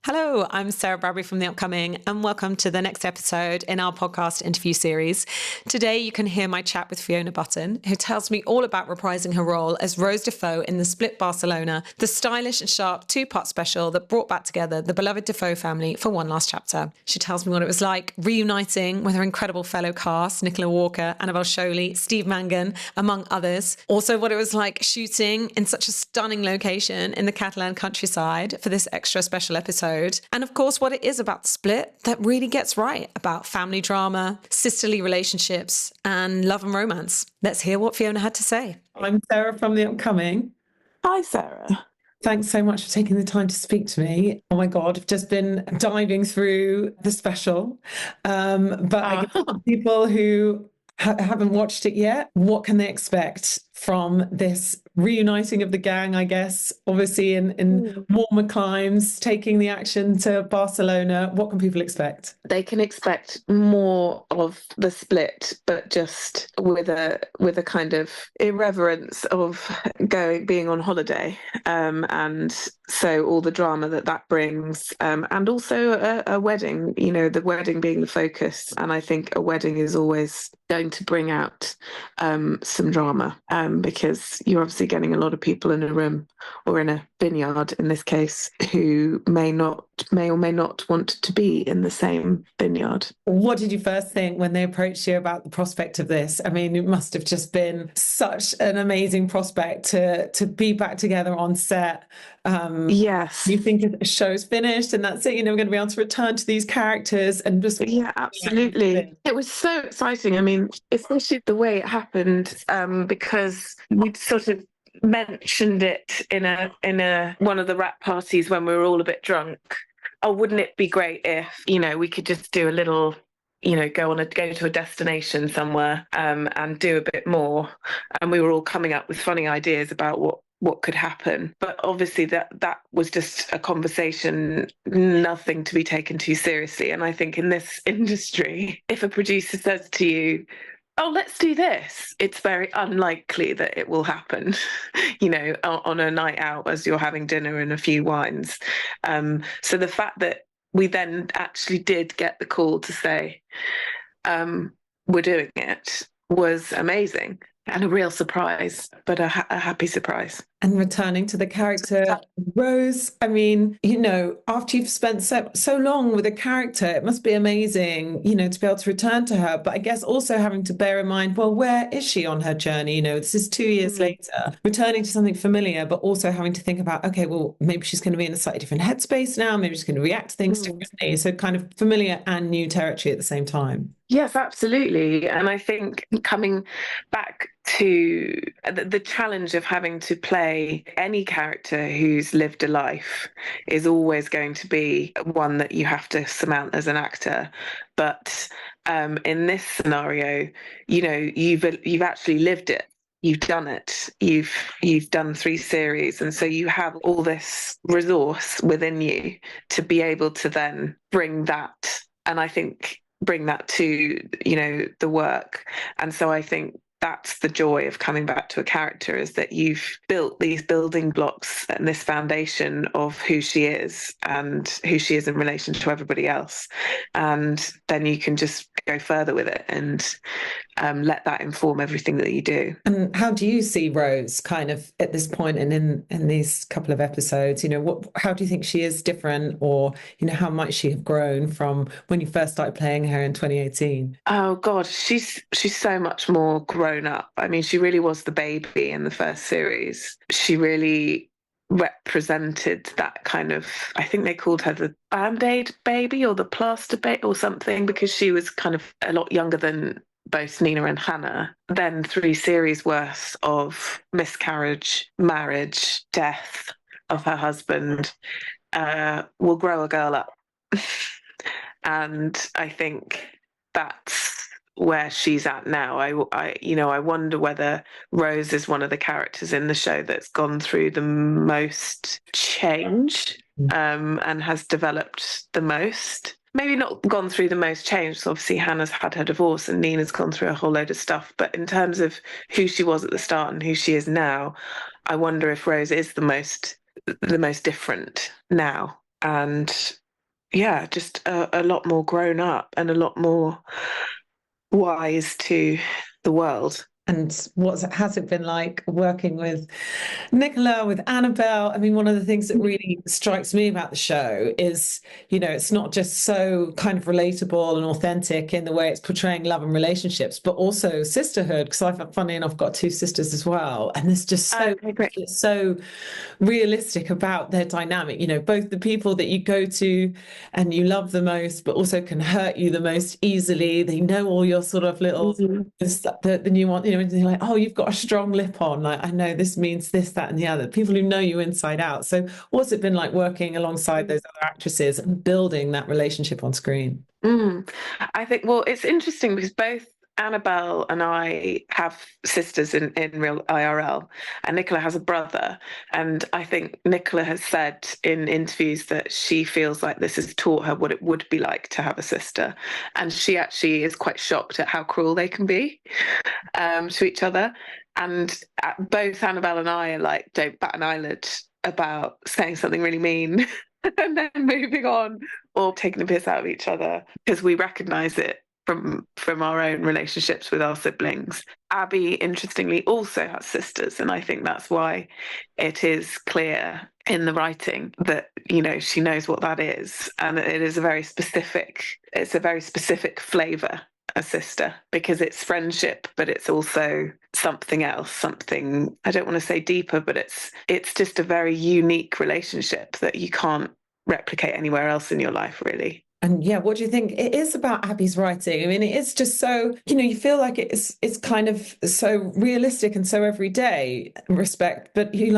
Hello, I'm Sarah Bradbury from The Upcoming, and welcome to the next episode in our podcast interview series. Today, you can hear my chat with Fiona Button, who tells me all about reprising her role as Rose Defoe in the split Barcelona, the stylish and sharp two-part special that brought back together the beloved Defoe family for one last chapter. She tells me what it was like reuniting with her incredible fellow cast, Nicola Walker, Annabel Scholey, Stephen Mangan, among others. Also, what it was like shooting in such a stunning location in the Catalan countryside for this extra special episode. And of course, what it is about the split that really gets right about family drama, sisterly relationships, and love and romance. Let's hear what Fiona had to say. I'm Sarah from The Upcoming. Hi, Sarah. Thanks so much for taking the time to speak to me. Oh my God, I've just been diving through the special. I guess people who haven't watched it yet, what can they expect from this reuniting of the gang, I guess, obviously in warmer climes, taking the action to Barcelona? What can people expect? They can expect more of the split, but just with a kind of irreverence of being on holiday, and so all the drama that brings, and also a wedding. You know, the wedding being the focus, and I think a wedding is always going to bring out some drama, because you're obviously getting a lot of people in a room or in a vineyard in this case who may or may not want to be in the same vineyard. What did you first think when they approached you about the prospect of this? I mean, it must have just been such an amazing prospect to be back together on set. Yes. You think the show's finished and that's it, we're going to be able to return to these characters and just... Yeah, absolutely. It was so exciting. I mean, especially the way it happened, because we'd sort of mentioned it in a one of the wrap parties when we were all a bit drunk. Oh, wouldn't it be great if, we could just do a little, go to a destination somewhere, and do a bit more. And we were all coming up with funny ideas about what could happen. But obviously that was just a conversation, nothing to be taken too seriously. And I think in this industry, if a producer says to you, oh, let's do this, it's very unlikely that it will happen, on a night out as you're having dinner and a few wines. So the fact that we then actually did get the call to say, we're doing it, was amazing. And a real surprise, but a happy surprise. And returning to the character, Rose, I mean, after you've spent so long with a character, it must be amazing, to be able to return to her. But I guess also having to bear in mind, well, where is she on her journey? This is 2 years later, returning to something familiar, but also having to think about, okay, well, maybe she's going to be in a slightly different headspace now. Maybe she's going to react to things differently. So kind of familiar and new territory at the same time. Yes, absolutely. And I think coming back to the challenge of having to play any character who's lived a life is always going to be one that you have to surmount as an actor. But in this scenario, you've actually lived it. You've done it. You've done 3 series, and so you have all this resource within you to be able to then bring that. And I think bring that to the work. And so I think that's the joy of coming back to a character, is that you've built these building blocks and this foundation of who she is and who she is in relation to everybody else, and then you can just go further with it and let that inform everything that you do. And how do you see Rose kind of at this point and in these couple of episodes? How do you think she is different, or how might she have grown from when you first started playing her in 2018? Oh God, she's so much more grown up. I mean, she really was the baby in the first series. She really represented that kind of, I think they called her the Band-Aid baby or the plaster baby or something, because she was kind of a lot younger than both Nina and Hannah. Then 3 series worth of miscarriage, marriage, death of her husband will grow a girl up. And I think that's where she's at now. I wonder whether Rose is one of the characters in the show that's gone through the most change, and has developed the most. Maybe not gone through the most change. So obviously Hannah's had her divorce and Nina's gone through a whole load of stuff. But in terms of who she was at the start and who she is now, I wonder if Rose is the most different now. and yeah, just a lot more grown up and a lot more wise to the world. And has it been like working with Nicola, with Annabel? I mean, one of the things that really strikes me about the show is, it's not just so kind of relatable and authentic in the way it's portraying love and relationships, but also sisterhood. Because I've, funny enough, got two sisters as well, and there's just so realistic about their dynamic. Both the people that you go to and you love the most, but also can hurt you the most easily. They know all your sort of little the nuance. And they're like, oh, you've got a strong lip on. Like, I know this means this, that, and the other. People who know you inside out. So, what's it been like working alongside those other actresses and building that relationship on screen? I think, well, it's interesting because both Annabel and I have sisters in real IRL, and Nicola has a brother. And I think Nicola has said in interviews that she feels like this has taught her what it would be like to have a sister. And she actually is quite shocked at how cruel they can be to each other. And both Annabel and I are like, don't bat an eyelid about saying something really mean and then moving on or taking the piss out of each other, because we recognize it from our own relationships with our siblings. Abby, interestingly, also has sisters, and I think that's why it is clear in the writing that she knows what that is, and it is a very specific flavor, a sister, because it's friendship, but it's also something else, something, I don't want to say deeper, but it's just a very unique relationship that you can't replicate anywhere else in your life, really. And yeah, what do you think it is about Abby's writing? I mean, it is just so, you feel like it's kind of so realistic and so everyday respect, but you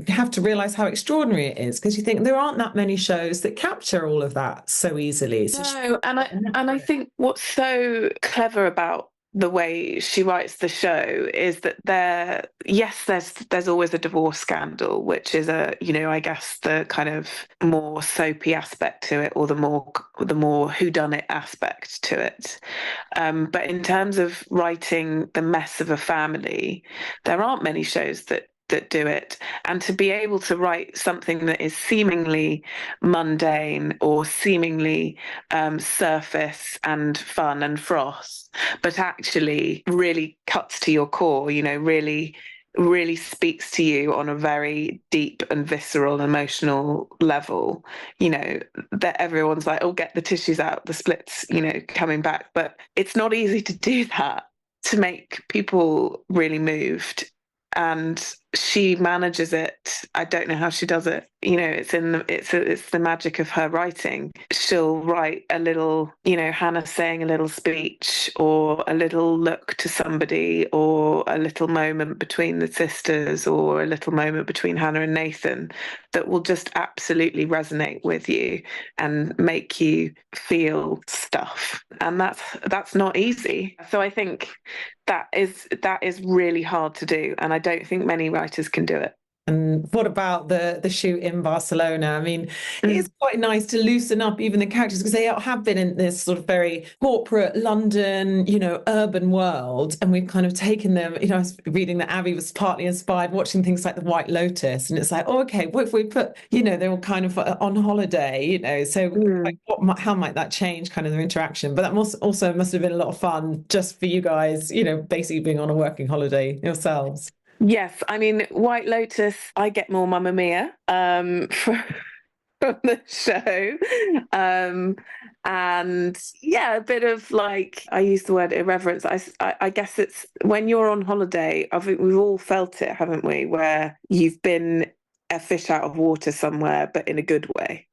have to realize how extraordinary it is, because you think there aren't that many shows that capture all of that so easily. No, and I think what's so clever about the way she writes the show is that there's always a divorce scandal, which is I guess the kind of more soapy aspect to it, or the more whodunit aspect to it. But in terms of writing the mess of a family, there aren't many shows that do it. And to be able to write something that is seemingly mundane or seemingly surface and fun and froth, but actually really cuts to your core, really speaks to you on a very deep and visceral emotional level, that everyone's like, oh, get the tissues out, the splits, coming back. But it's not easy to do that, to make people really moved. And she manages it. I don't know how she does it. It's the magic of her writing. She'll write a little, Hannah saying a little speech, or a little look to somebody, or a little moment between the sisters, or a little moment between Hannah and Nathan, that will just absolutely resonate with you and make you feel stuff. And that's not easy. So I think that is really hard to do, and I don't think many writers can do it. And what about the shoot in Barcelona? I mean, it is quite nice to loosen up even the characters, because they have been in this sort of very corporate London, urban world. And we've kind of taken them, I was reading that Abby was partly inspired watching things like The White Lotus. And it's like, oh, okay, what if we put, they're all kind of on holiday, so how might that change kind of their interaction? But that also must have been a lot of fun just for you guys, basically being on a working holiday yourselves. Yes, I mean, White Lotus, I get more Mamma Mia from the show. And yeah, a bit of I use the word irreverence. I guess it's when you're on holiday, I think we've all felt it, haven't we? Where you've been a fish out of water somewhere, but in a good way.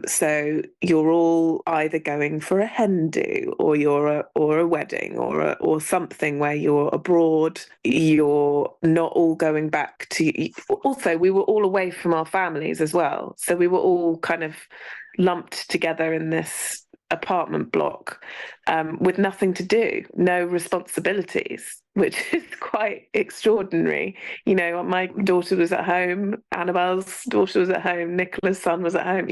So you're all either going for a hen do, or a wedding, or something where you're abroad. You're not all going back to. Also, we were all away from our families as well, so we were all kind of lumped together in this apartment block with nothing to do, no responsibilities, which is quite extraordinary. My daughter was at home, Annabelle's daughter was at home, Nicola's son was at home,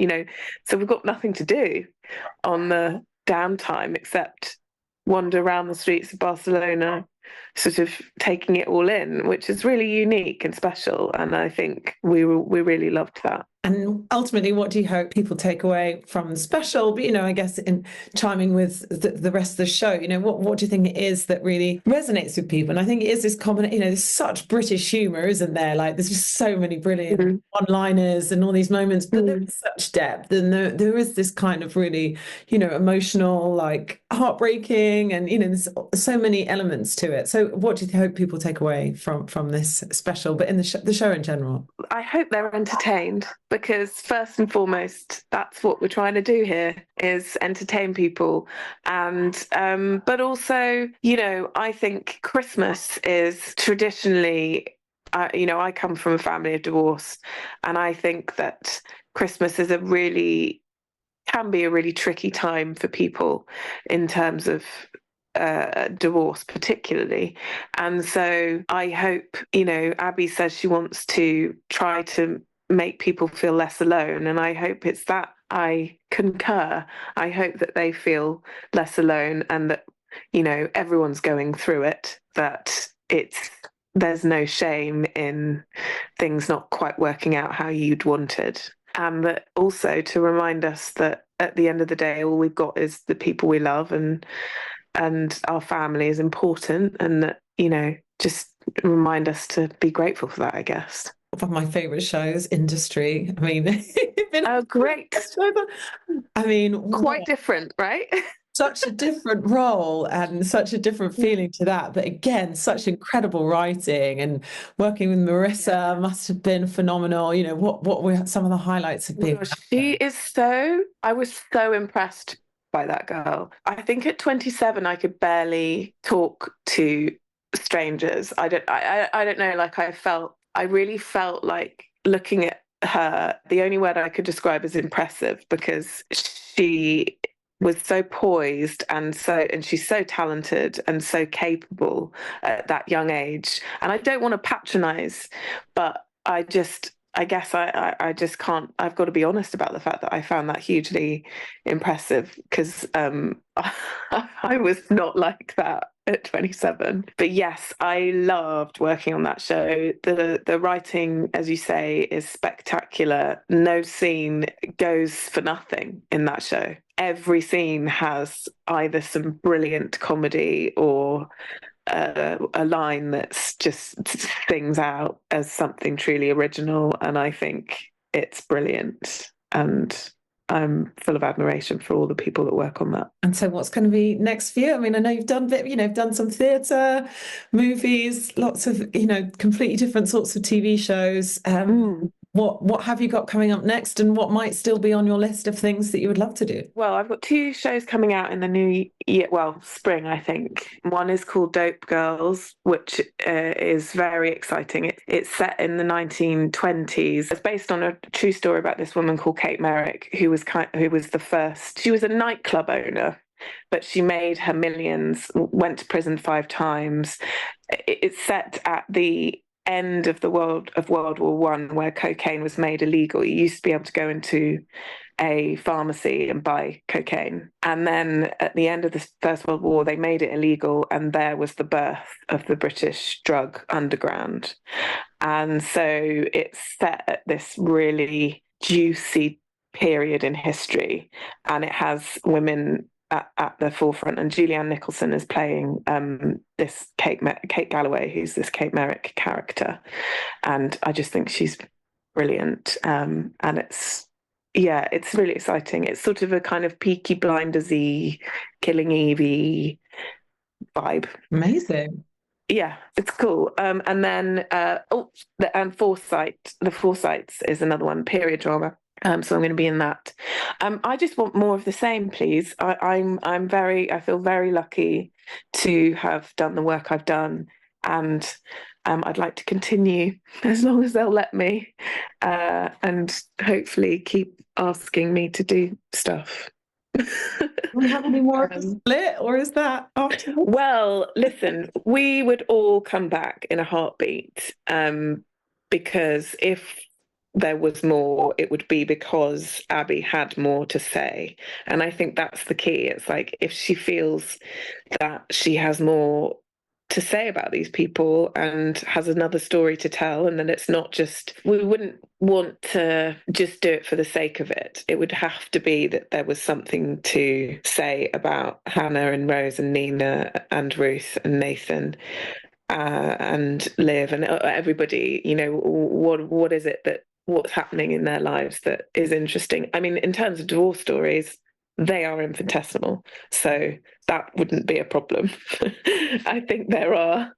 so we've got nothing to do on the downtime except wander around the streets of Barcelona, sort of taking it all in, which is really unique and special. And I think we really loved that. And ultimately, what do you hope people take away from the special? But, I guess in chiming with the rest of the show, what do you think it is that really resonates with people? And I think it is this combination, there's such British humour, isn't there? Like there's just so many brilliant one-liners and all these moments, but there's such depth, and there is this kind of really, emotional, like heartbreaking, and there's so many elements to it. So what do you hope people take away from this special, but in the show in general? I hope they're entertained, because first and foremost, that's what we're trying to do here, is entertain people. And but also, I think Christmas is traditionally, I come from a family of divorce, and I think that Christmas is can be a really tricky time for people in terms of divorce particularly. And so I hope, Abby says she wants to try to make people feel less alone, and I hope it's that. I concur. I hope that they feel less alone, and that everyone's going through it, that there's no shame in things not quite working out how you'd wanted. And that also to remind us that at the end of the day, all we've got is the people we love, and our family is important, and that, just remind us to be grateful for that, I guess. One of my favourite shows, Industry. I mean, oh, great. I mean, quite different, right? Such a different role and such a different feeling to that. But again, such incredible writing, and working with Marissa must have been phenomenal. What were some of the highlights of being? I was so impressed by that girl. I think at 27, I could barely talk to strangers. I don't know. Like I really felt like looking at her, the only word I could describe is impressive, because she was so poised, and she's so talented and so capable at that young age. And I don't want to patronize, but I guess I just can't. I've got to be honest about the fact that I found that hugely impressive, because I was not like that at 27. But yes, I loved working on that show. The writing, as you say, is spectacular. No scene goes for nothing in that show. Every scene has either some brilliant comedy or a line that's just things out as something truly original, and I think it's brilliant. And I'm full of admiration for all the people that work on that. And so what's going to be next for you? I mean, I know you've done done some theatre, movies, lots of, completely different sorts of TV shows. What have you got coming up next, and what might still be on your list of things that you would love to do? Well, I've got 2 shows coming out in the new year, spring, I think. One is called Dope Girls, which is very exciting. It's set in the 1920s. It's based on a true story about this woman called Kate Merrick, who was the first. She was a nightclub owner, but she made her millions, went to prison 5 times. It's set at the end of World War One, where cocaine was made illegal. You used to be able to go into a pharmacy and buy cocaine, and then at the end of the First World War, they made it illegal, and there was the birth of the British drug underground. And so it's set at this really juicy period in history, and it has women at the forefront, and Julianne Nicholson is playing this Kate Galloway, who's this Kate Merrick character, and I just think she's brilliant. And it's really exciting. It's sort of a kind of Peaky Blinders-y, Killing Eve-y vibe. Amazing. Yeah, it's cool. And then and Foresight. The Foresights is another one, period drama. So I'm going to be in that. I just want more of the same, please. I feel very lucky to have done the work I've done, and I'd like to continue as long as they'll let me, and hopefully keep asking me to do stuff. Do we have any more of a split, or is that after? Well, listen, we would all come back in a heartbeat, because if there was more, it would be because Abby had more to say. And I think that's the key. It's like, if she feels that she has more to say about these people and has another story to tell. And then it's not just, we wouldn't want to just do it for the sake of it. It would have to be that there was something to say about Hannah and Rose and Nina and Ruth and Nathan and Liv and everybody. You know, what is it that, what's happening in their lives that is interesting? I mean, in terms of divorce stories, they are infinitesimal, so that wouldn't be a problem. I think there are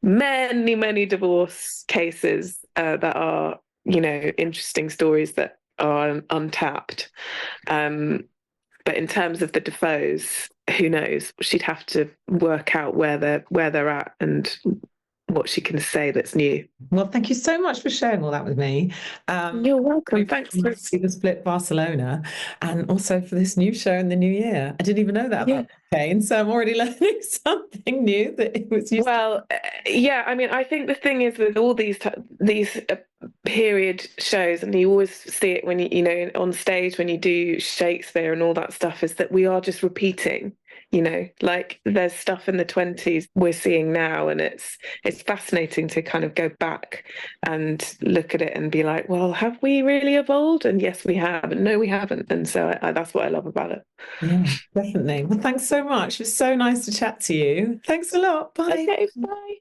many divorce cases that are, you know, interesting stories that are untapped. But in terms of the Defoes, who knows? She'd have to work out where they're at and what she can say that's new. Well, thank you so much for sharing all that with me. You're welcome. Thanks for see the split Barcelona, and also for this new show in the new year. I didn't even know that about Kane, so I'm already learning something new that it was used. Well, yeah. I mean, I think the thing is with all these period shows, and you always see it when you know on stage when you do Shakespeare and all that stuff, is that we are just repeating. You know, like there's stuff in the 20s we're seeing now, and it's fascinating to kind of go back and look at it and be like, well, have we really evolved? And yes, we have, and no, we haven't. And so that's what I love about it. Yeah, definitely. Well, thanks so much. It was so nice to chat to you. Thanks a lot. Bye. Okay, bye.